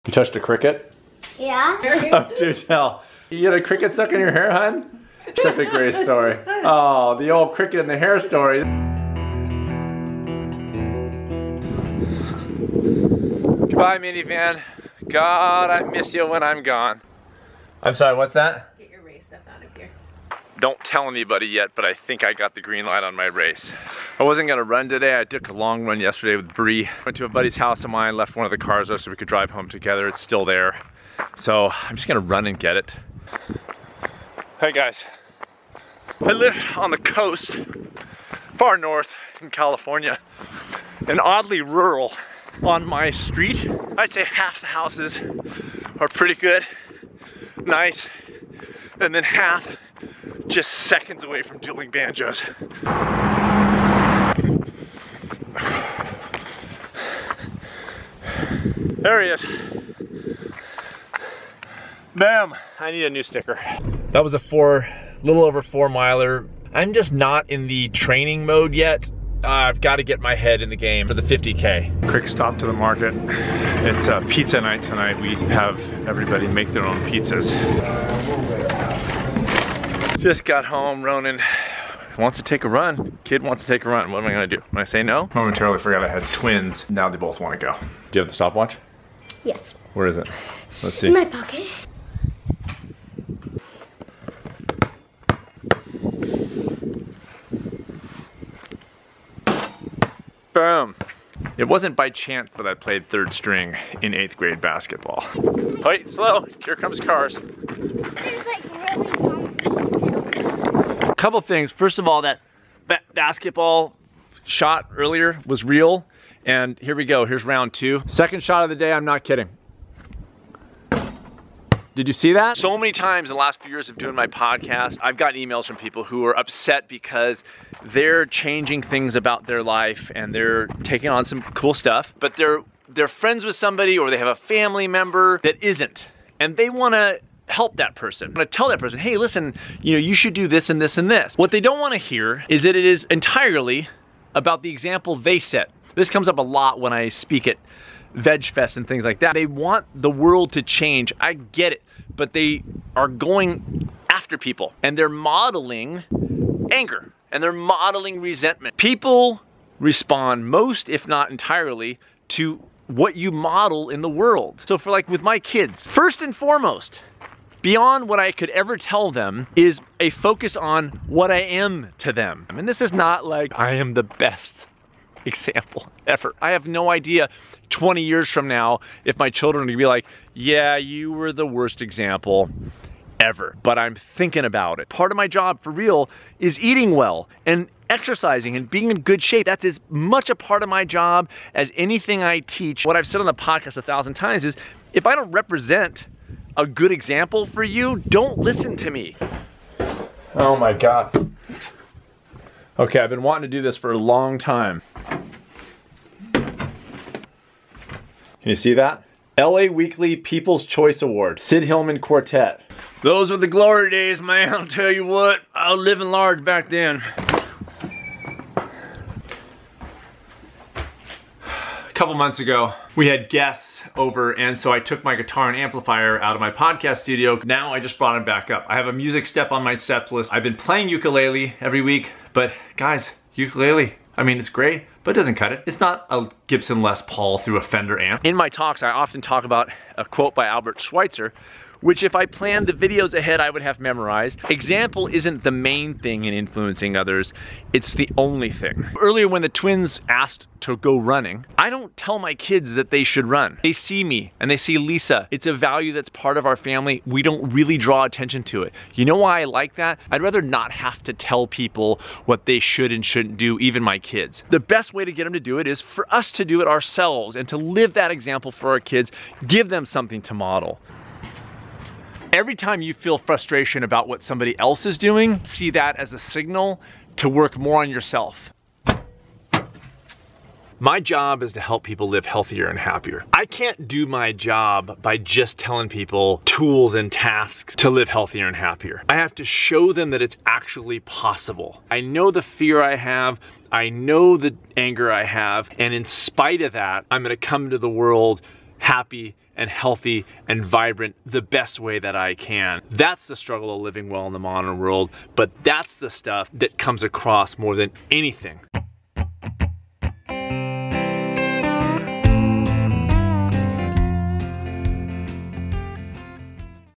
You touched a cricket? Yeah. Oh, do tell. You had a cricket stuck in your hair, hon? Such a great story. Oh, the old cricket in the hair story. Goodbye, minivan. God, I miss you when I'm gone. I'm sorry, what's that? Get your race stuff out of here. Don't tell anybody yet, but I think I got the green light on my race. I wasn't gonna run today. I took a long run yesterday with Bree. Went to a buddy's house of mine, left one of the cars there so we could drive home together. It's still there. So I'm just gonna run and get it. Hey guys. I live on the coast, far north in California, and oddly rural. On my street, I'd say half the houses are pretty good, nice, and then half just seconds away from dueling banjos. There he is. Bam, I need a new sticker. That was a little over 4 miler. I'm just not in the training mode yet. I've got to get my head in the game for the 50K. Quick stop to the market. It's pizza night tonight. We have everybody make their own pizzas. Just got home. Ronan wants to take a run. Kid wants to take a run. What am I gonna do? When I say no? Momentarily forgot I had twins. Now they both want to go. Do you have the stopwatch? Yes. Where is it? Let's see. In my pocket. Boom. It wasn't by chance that I played 3rd string in 8th grade basketball. Wait, slow. Here comes cars. There's like really Couple things. First of all, that basketball shot earlier was real. And here we go. Here's round 2. Second shot of the day. I'm not kidding. Did you see that? So many times in the last few years of doing my podcast, I've gotten emails from people who are upset because they're changing things about their life and they're taking on some cool stuff, but they're friends with somebody or they have a family member that isn't, and they want to help that person. I want to tell that person, hey, listen, you should do this and this and this. What they don't want to hear is that it is entirely about the example they set. This comes up a lot when I speak at Veg Fest and things like that. They want the world to change. I get it, but they are going after people and they're modeling anger and they're modeling resentment. People respond most, if not entirely, to what you model in the world. So for like with my kids, first and foremost, beyond what I could ever tell them is a focus on what I am to them. And this is not like I am the best example ever. I have no idea 20 years from now if my children are gonna be like, yeah, you were the worst example ever, but I'm thinking about it. Part of my job for real is eating well and exercising and being in good shape. That's as much a part of my job as anything I teach. What I've said on the podcast 1,000 times is if I don't represent a good example for you, don't listen to me. Oh my God. Okay, I've been wanting to do this for a long time. Can you see that? LA Weekly People's Choice Award, Sid-Hillman Quartet. Those were the glory days, man. I'll tell you what, I was living large back then. A couple months ago, we had guests over, and so I took my guitar and amplifier out of my podcast studio. Now I just brought it back up. I have a music step on my steps list. I've been playing ukulele every week, but guys, ukulele, I mean, it's great, but it doesn't cut it. It's not a Gibson Les Paul through a Fender amp. In my talks, I often talk about a quote by Albert Schweitzer, which if I planned the videos ahead, I would have memorized. Example isn't the main thing in influencing others, it's the only thing. Earlier when the twins asked to go running, I don't tell my kids that they should run. They see me and they see Lisa. It's a value that's part of our family. We don't really draw attention to it. You know why I like that? I'd rather not have to tell people what they should and shouldn't do, even my kids. The best way to get them to do it is for us to do it ourselves and to live that example for our kids, give them something to model. Every time you feel frustration about what somebody else is doing, see that as a signal to work more on yourself. My job is to help people live healthier and happier. I can't do my job by just telling people tools and tasks to live healthier and happier. I have to show them that it's actually possible. I know the fear I have, I know the anger I have, and in spite of that, I'm gonna come to the world happy and healthy and vibrant the best way that I can. That's the struggle of living well in the modern world, but that's the stuff that comes across more than anything